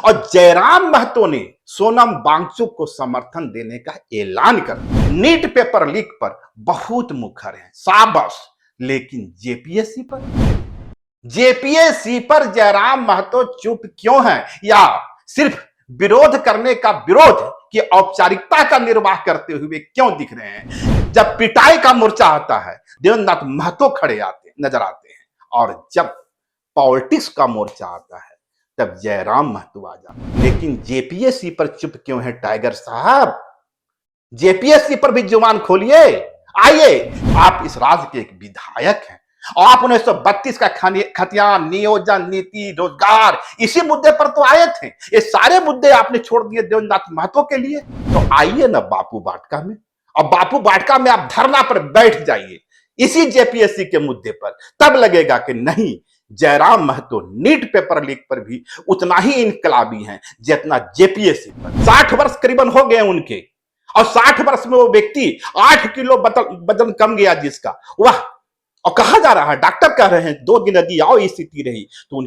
और जयराम महतो ने सोनम वांगचुक को समर्थन देने का ऐलान कर दिया। नीट पेपर लीक पर बहुत मुखर है, शाबाश। लेकिन जेपीएससी पर जयराम महतो चुप क्यों है, या सिर्फ विरोध करने का विरोध की औपचारिकता का निर्वाह करते हुए क्यों दिख रहे हैं? जब पिटाई का मोर्चा आता है देवेंद्र महतो खड़े नजर आते हैं, और जब पॉलिटिक्स का मोर्चा आता है तब जयराम महतो आ जाते हैं। लेकिन जेपीएससी पर चुप क्यों है टाइगर साहब? जेपीएससी पर भी जुबान खोलिए। आइए, आप इस राज्य के एक विधायक हैं और आप 1932 का खतियान, नियोजन, नीति, रोजगार, इसी मुद्दे पर तो आए थे। ये सारे मुद्दे आपने छोड़ दिए देवेंद्र महतो के लिए। तो आइए ना बापू वाटिका में, और बापू वाटिका में आप धरना पर बैठ जाइए इसी जेपीएससी के मुद्दे पर। तब लगेगा कि नहीं, Jairam Mahato NEET paper leak पर भी उतना ही इनकलाबी हैं जितना जेपीएससी पर। 60 वर्ष करीबन हो गए उनके, और 60 वर्ष में वो व्यक्ति 8 किलो वजन कम गया जिसका, वाह। और कहा जा रहा है, डॉक्टर कह रहे हैं 2 दिन यदि आओ स्थिति रही तो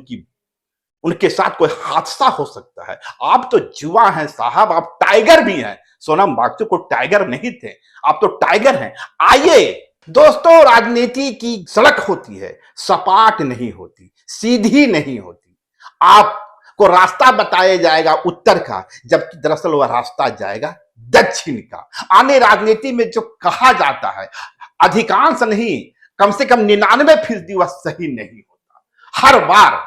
उनके साथ कोई हादसा हो सकता है। आप तो जुआ हैं साहब, आप टाइगर भी हैं। सोनम वांगचुक को टाइगर नहीं थे, आप तो टाइगर हैं। आइए दोस्तों, राजनीति की सड़क होती है, सपाट नहीं होती, सीधी नहीं होती। आपको रास्ता बताया जाएगा उत्तर का, जबकि दरअसल वह रास्ता जाएगा दक्षिण का। आने राजनीति में जो कहा जाता है, अधिकांश नहीं, कम से कम 99% वह सही नहीं होता। हर बार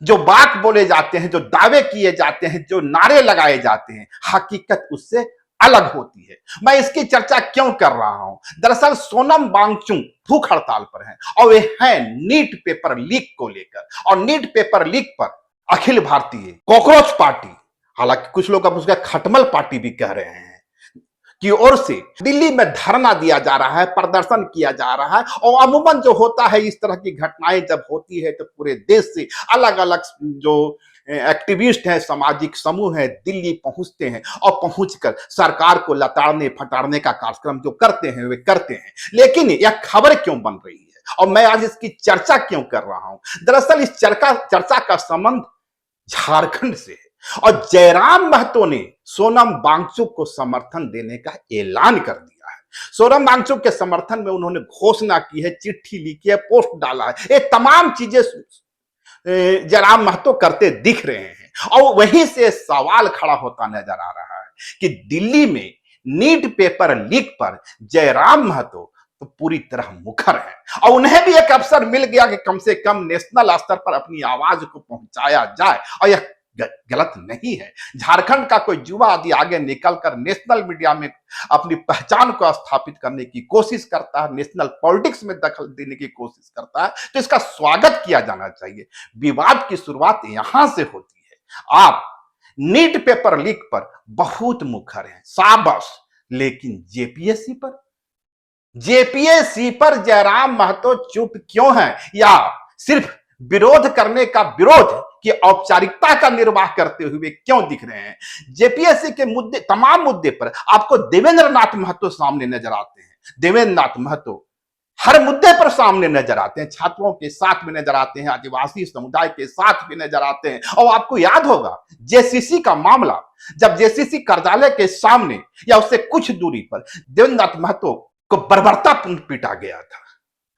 जो बात बोले जाते हैं, जो दावे किए जाते हैं, जो नारे लगाए जाते हैं, हकीकत उससे अलग होती है। मैं इसकी चर्चा क्यों कर रहा हूं? दरअसल सोनम वांगचुक भूख हड़ताल पर हैं, और वे हैं नीट पेपर लीक को लेकर। और नीट पेपर लीक पर अखिल भारतीय कॉकरोच पार्टी, हालांकि कुछ लोग अब उसका खटमल पार्टी भी कह रहे हैं, की ओर से दिल्ली में धरना दिया जा रहा है, प्रदर्शन किया जा रहा है। और अमूमन जो होता है, इस तरह की घटनाएं जब होती है तो पूरे देश से अलग अलग जो एक्टिविस्ट हैं, सामाजिक समूह हैं, दिल्ली पहुंचते हैं, और पहुंचकर सरकार को लताड़ने फटाड़ने का कार्यक्रम जो करते हैं वे करते हैं। लेकिन यह खबर क्यों बन रही है, और मैं आज इसकी चर्चा क्यों कर रहा हूं? दरअसल इस चर्चा का संबंध झारखंड से है, और जयराम महतो ने सोनम वांगचुक को समर्थन देने का ऐलान कर दिया है। सोनम वांगचुक के समर्थन में उन्होंने घोषणा की है, चिट्ठी लिखी है, पोस्ट डाला है। ये तमाम चीजें जयराम महतो करते दिख रहे हैं, और वहीं से सवाल खड़ा होता नजर आ रहा है कि दिल्ली में नीट पेपर लीक पर जयराम महतो तो पूरी तरह मुखर है, और उन्हें भी एक अवसर मिल गया कि कम से कम नेशनल स्तर पर अपनी आवाज को पहुंचाया जाए। और यह गलत नहीं है। झारखंड का कोई युवा यदि आगे निकलकर नेशनल मीडिया में अपनी पहचान को स्थापित करने की कोशिश करता है, नेशनल पॉलिटिक्स में दखल देने की कोशिश करता है, तो इसका स्वागत किया जाना चाहिए। विवाद की शुरुआत यहां से होती है। आप नीट पेपर लीक पर बहुत मुखर हैं, शाबाश। लेकिन जेपीएससी पर जयराम महतो चुप क्यों है, या सिर्फ विरोध करने का विरोध की औपचारिकता का निर्वाह करते हुए क्यों दिख रहे हैं? जेपीएससी के मुद्दे, तमाम मुद्दे पर आपको देवेंद्र महतो सामने नजर आते हैं। देवेंद्र महतो हर मुद्दे पर सामने नजर आते हैं, छात्रों के साथ भी नजर आते हैं, आदिवासी समुदाय के साथ भी नजर आते हैं। और आपको याद होगा जेसीसी का मामला, जब जेसीसी कार्यालय के सामने या उससे कुछ दूरी पर देवेंद्र महतो को बर्बरतापूर्ण पीटा गया था,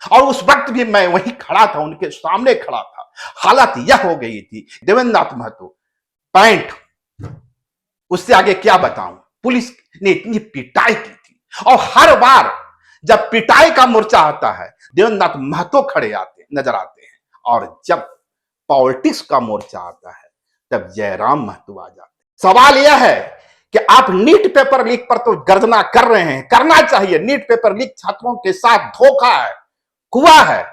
और उस वक्त भी मैं वहीं खड़ा था, उनके सामने खड़ा था। हालत यह हो गई थी, देवेंद्र महतो पैंट, उससे आगे क्या बताऊं। पुलिस ने इतनी पिटाई की थी, और हर बार जब पिटाई का मोर्चा आता है देवेंद्र महतो नजर आते हैं, और जब पॉलिटिक्स का मोर्चा आता है तब जयराम महतो आ जाते हैं। सवाल यह है कि आप नीट पेपर लीक पर तो गर्जना कर रहे हैं, करना चाहिए। नीट पेपर लीक छात्रों के साथ धोखा है, हुआ है।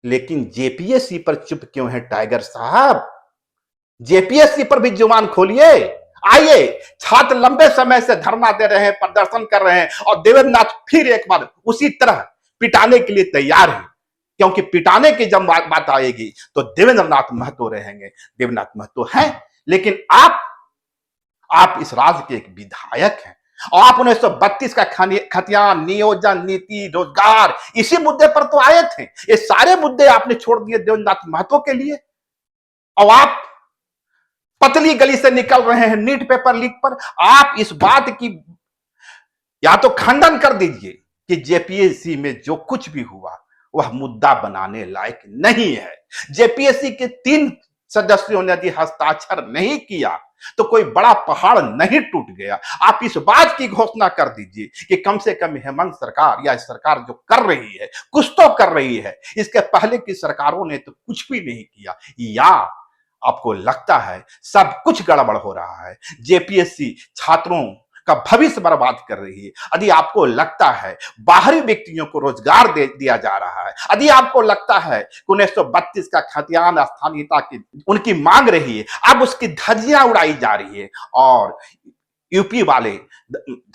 लेकिन जेपीएससी पर चुप क्यों है टाइगर साहब? जेपीएससी पर भी जुबान खोलिए। आइए, छात्र लंबे समय से धरना दे रहे हैं, प्रदर्शन कर रहे हैं, और देवेंद्र फिर एक बार उसी तरह पिटाने के लिए तैयार है। क्योंकि पिटाने की जब बात आएगी तो देवेंद्र महतो रहेंगे। देवेंद्र महतो हैं, लेकिन आप इस राज्य के एक विधायक हैं, और आप 1932 का खतियान, नियोजन, नीति, रोजगार, इसी मुद्दे पर तो आए थे। ये सारे मुद्दे आपने छोड़ दिए देवेंद्र महतो के लिए, और आप पतली गली से निकल रहे हैं नीट पेपर लीक पर। आप इस बात की या तो खंडन कर दीजिए कि जेपीएससी में जो कुछ भी हुआ वह मुद्दा बनाने लायक नहीं है। जेपीएससी के 3 सदस्यों ने यदि हस्ताक्षर नहीं किया तो कोई बड़ा पहाड़ नहीं टूट गया। आप इस बात की घोषणा कर दीजिए कि कम से कम हेमंत सरकार या सरकार जो कर रही है कुछ तो कर रही है, इसके पहले की सरकारों ने तो कुछ भी नहीं किया। या आपको लगता है सब कुछ गड़बड़ हो रहा है, जेपीएससी छात्रों का भविष्य बर्बाद कर रही है? यदि आपको लगता है बाहरी व्यक्तियों को रोजगार दिया जा रहा है, यदि आपको लगता है 1932 का खतियान स्थानीयता की उनकी मांग रही है, अब उसकी धज्जियां उड़ाई जा रही है और यूपी वाले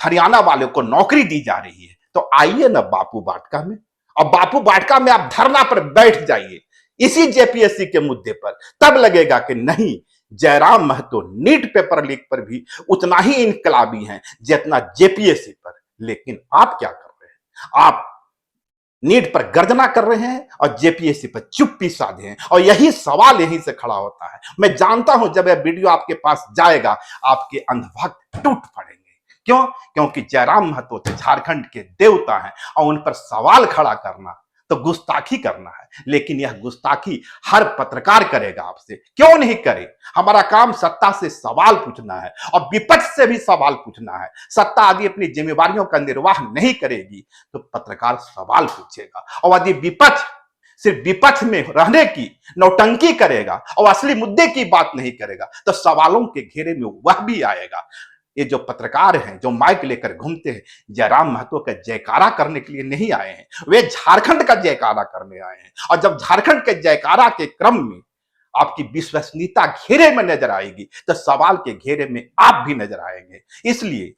हरियाणा वाले को नौकरी दी जा रही है, तो आइए ना बापू वाटिका में, और बापू वाटिका में आप धरना पर बैठ जाइए इसी जेपीएससी के मुद्दे पर। तब लगेगा कि नहीं, Jairam Mahato NEET paper leak पर भी उतना ही इनकलाबी हैं जितना जेपीएससी पर। लेकिन आप क्या कर रहे हैं? आप नीट पर गर्जना कर रहे हैं और जेपीएससी पर चुप्पी साधे हैं। और यही सवाल यहीं से खड़ा होता है। मैं जानता हूं जब यह वीडियो आपके पास जाएगा आपके अंधभक्त टूट पड़ेंगे। क्यों? क्योंकि जयराम महतो तो झारखंड के देवता हैं और उन पर सवाल खड़ा करना तो गुस्ताखी करना है। लेकिन यह गुस्ताखी हर पत्रकार करेगा आपसे, क्यों नहीं करे? हमारा काम सत्ता से सवाल पूछना है और विपक्ष से भी सवाल पूछना है। सत्ता यदि अपनी जिम्मेवारियों का निर्वाह नहीं करेगी तो पत्रकार सवाल पूछेगा, और यदि विपक्ष सिर्फ विपक्ष में रहने की नौटंकी करेगा और असली मुद्दे की बात नहीं करेगा तो सवालों के घेरे में वह भी आएगा। ये जो पत्रकार हैं जो माइक लेकर घूमते हैं, जयराम महतो का जयकारा करने के लिए नहीं आए हैं, वे झारखंड का जयकारा करने आए हैं। और जब झारखंड के जयकारा के क्रम में आपकी विश्वसनीयता घेरे में नजर आएगी तो सवाल के घेरे में आप भी नजर आएंगे। इसलिए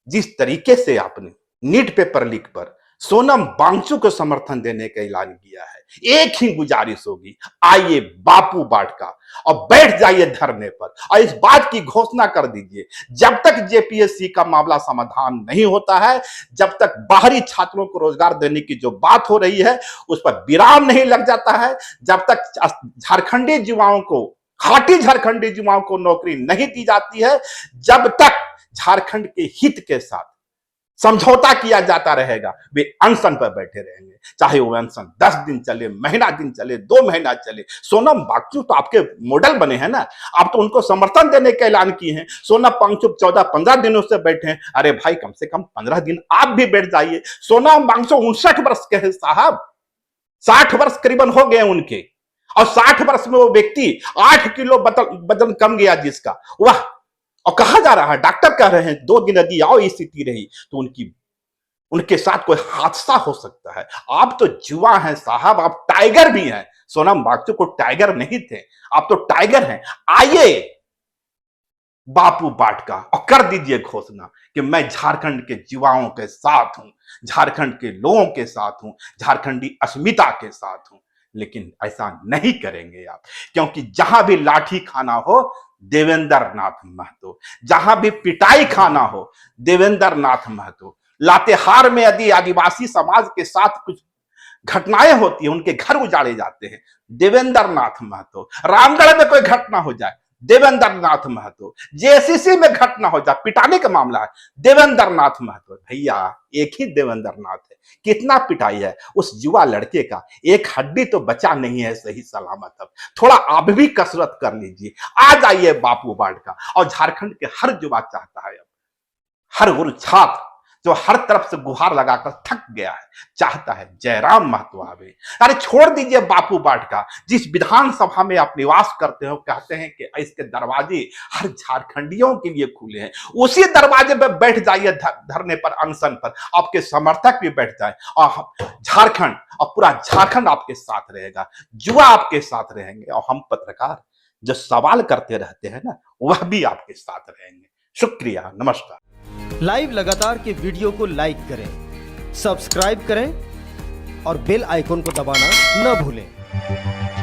जिस तरीके से आपने नीट पेपर लीक पर सोनम वांगचुक को समर्थन देने का ऐलान किया है, एक ही गुजारिश होगी, आइए बापू वाटिका और बैठ जाइए धरने पर और इस बात की घोषणा कर दीजिए, जब तक जेपीएससी का मामला समाधान नहीं होता है, जब तक बाहरी छात्रों को रोजगार देने की जो बात हो रही है उस पर विराम नहीं लग जाता है, जब तक झारखंडी युवाओं को, खाटी झारखंडी युवाओं को नौकरी नहीं दी जाती है, जब तक झारखंड के हित के साथ समझौता किया जाता रहेगा, वे अनशन पर बैठे रहेंगे। चाहे वो अनशन 10 दिन चले, महीना दिन चले, 2 महीना चले। सोनम वांगचुक तो आपके मॉडल बने हैं ना, आप तो उनको समर्थन देने का ऐलान किए हैं। सोनम वांगचुक 14-15 दिनों से बैठे हैं। अरे भाई, कम से कम 15 दिन आप भी बैठ जाइए। सोनम वांगचुक 59 वर्ष के हैं साहब, 60 वर्ष करीबन हो गए उनके, और 60 वर्ष में वो व्यक्ति 8 किलो वजन कम गया जिसका, वह और कहा जा रहा है, डॉक्टर कह रहे हैं 2 दिन यदि आओ स्थिति रही तो उनके साथ कोई हादसा हो सकता है। आप तो जुआ हैं साहब, आप टाइगर भी हैं। सोनम वांगचुक को टाइगर नहीं थे, आप तो टाइगर हैं। आइए बापू वाटिका और कर दीजिए घोषणा कि मैं झारखंड के युवाओं के साथ हूं, झारखंड के लोगों के साथ हूं, झारखंडी अस्मिता के साथ हूं। लेकिन ऐसा नहीं करेंगे आप, क्योंकि जहां भी लाठी खाना हो देवेंद्र नाथ महतो, जहां भी पिटाई खाना हो देवेंद्र नाथ महतो। लातेहार में यदि आदिवासी समाज के साथ कुछ घटनाएं होती है, उनके घर उजाड़े जाते हैं, देवेंद्र नाथ महतो। रामगढ़ में कोई घटना हो जाए, देवेंद्र नाथ महतो। जेसीसी में घटना हो जाए, पिटाने का मामला है, देवेंद्र नाथ महतो। भैया एक ही देवेंद्र नाथ है, कितना पिटाई है उस युवा लड़के का, एक हड्डी तो बचा नहीं है सही सलामत। अब थोड़ा आप भी कसरत कर लीजिए, आ जाइए बापू वाटिका। और झारखंड के हर युवा चाहता है, अब हर गुरु छात्र जो हर तरफ से गुहार लगाकर थक गया है, चाहता है जयराम महतो आवे। अरे छोड़ दीजिए बापू वाटिका, जिस विधानसभा में आप निवास करते हो, कहते हैं कि इसके दरवाजे हर झारखंडियों के लिए खुले हैं, उसी दरवाजे पर बैठ जाइए धरने पर, अनशन पर। आपके समर्थक भी बैठ जाए और झारखंड और पूरा झारखंड आपके साथ रहेगा, युवा आपके साथ रहेंगे, और हम पत्रकार जो सवाल करते रहते हैं ना, वह भी आपके साथ रहेंगे। शुक्रिया, नमस्कार। लाइव लगातार के वीडियो को लाइक करें, सब्सक्राइब करें और बेल आइकन को दबाना न भूलें।